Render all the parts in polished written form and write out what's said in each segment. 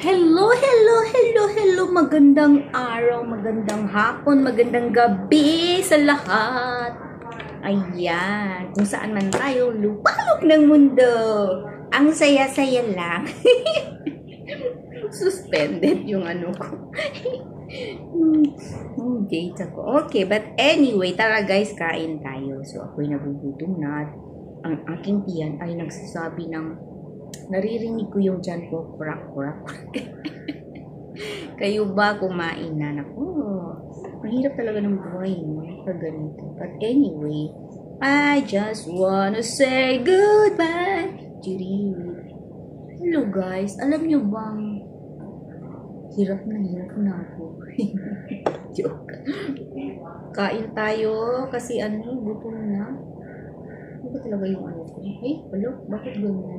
Hello, hello, hello, hello. Magandang araw, magandang hapon, magandang gabi sa lahat. Ayan, kung saan man tayo, lupalop ng mundo. Ang saya-saya lang. Suspended yung ano ko. Data ko. Okay, but anyway, tara guys, kain tayo. So, ako'y nagugutom na. Ang aking tiyan ay nagsasabi ng naririnig ko yung tiyan ko, kurak. Kayo ba kumain na? Naku, mahirap talaga ng buhay mo pag ganito. But anyway, I just wanna say goodbye. Hello guys, alam nyo bang hirap na ako. Joke. Kain tayo kasi gutom na. Ano ba talaga yung ano ko? Hello, bakit ganyan?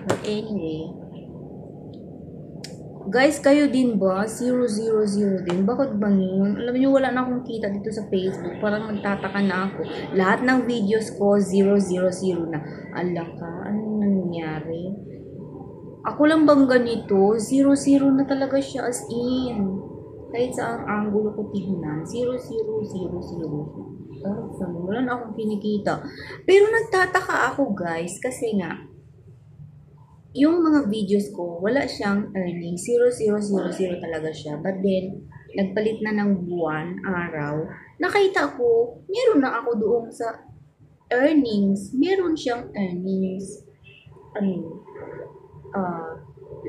But anyway, guys, kayo din ba? 000 din? Bakit ba yun? Alam niyo, wala na akong kita dito sa Facebook. Parang nagtataka na ako. Lahat ng videos ko, 000 na. Ala ka, anong nangyari? Ako lang bang ganito? 000 na talaga siya as in. Kahit sa ang angulo ko tignan, 000. Wala na akong kinikita. Pero nagtataka ako guys, kasi nga, yung mga videos ko, wala siyang earning. 000 talaga siya. But then, nagpalit na ng buwan, araw. Nakita ko, meron na ako doon sa earnings. Meron siyang earnings.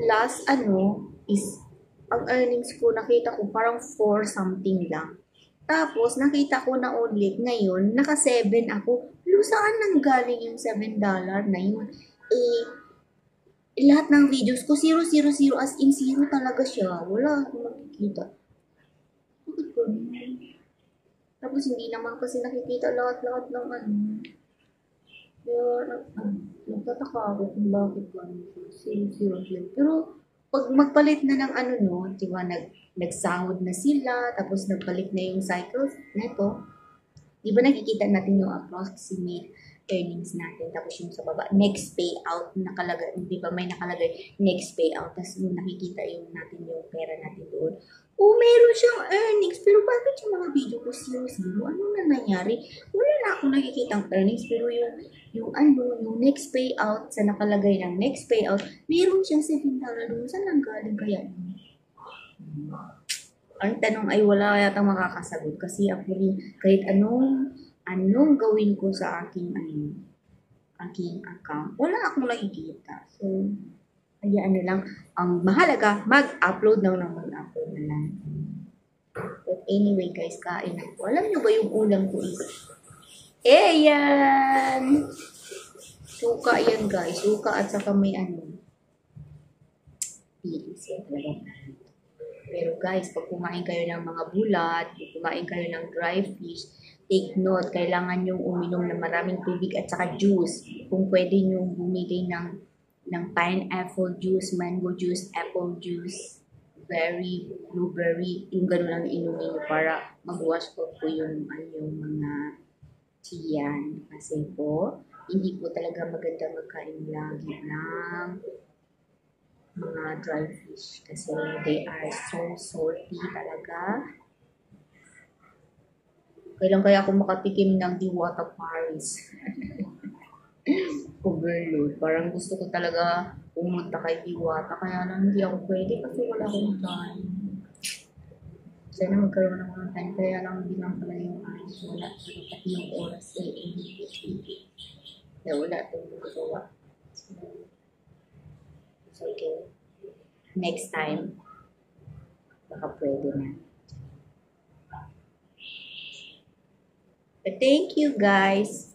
Last is, ang earnings ko, nakita ko parang 4 something lang. Tapos, nakita ko na ulit ngayon, naka 7 ako. Pero saan nang galing yung $7 na yun? Lahat ng videos ko, 000 as in 0 talaga siya. Wala akong makikita. Bakit ko? Tapos hindi naman kasi nakikita lahat-lahat ng Kaya, nagtataka ako kung bakit ko 000. Pero, pag magpalit na ng diba, nagsahod na sila, tapos nagpalit na yung cycles neto, diba nakikita natin yung approximate earnings natin. Tapos yung sa baba, next payout, nakalagay, di ba may nakalagay, next payout. Tapos yung nakikita yung natin yung pera natin doon. Meron siyang earnings. Pero bakit yung mga video ko 0? Ano na nangyari? Wala na akong nakikitang earnings. Pero yung next payout, sa nakalagay ng next payout, meron siyang $7 doon. Saan lang galing kaya? Ang tanong ay wala yatang makakasagot. Kasi ako rin, kahit anong gawin ko sa aking account, wala akong nakikita. So, hayaan na lang. Ang mahalaga, mag-upload na lang. But anyway, guys, kain ako. Alam nyo ba yung ulam ko is? Yan! Suka yan, guys. Suka at saka may pilis. Yan talaga. Pero guys, pag kumain kayo ng mga bulat, kumain kayo ng dry fish, take note, kailangan nyo uminom ng maraming tubig at saka juice. Kung pwede nyo bumili ng pineapple juice, mango juice, apple juice, berry, blueberry, yung gano'n lang inumin nyo para mag-wash off po yung mga tiyan. Kasi po, hindi po talaga maganda magkain lagi ng mga dry fish kasi they are so salty talaga. Kailan kaya ako makatikim ng Diwata Paris? Overload. Parang gusto ko talaga pumunta kay Diwata. Kaya lang hindi ako pwede kasi wala akong time. Sana magkaroon ako ng time. Kaya lang hindi lang pala yung ayos. Wala. Pati yung oras kaya wala itong magawa. So, okay. Next time, baka pwede na. But thank you guys.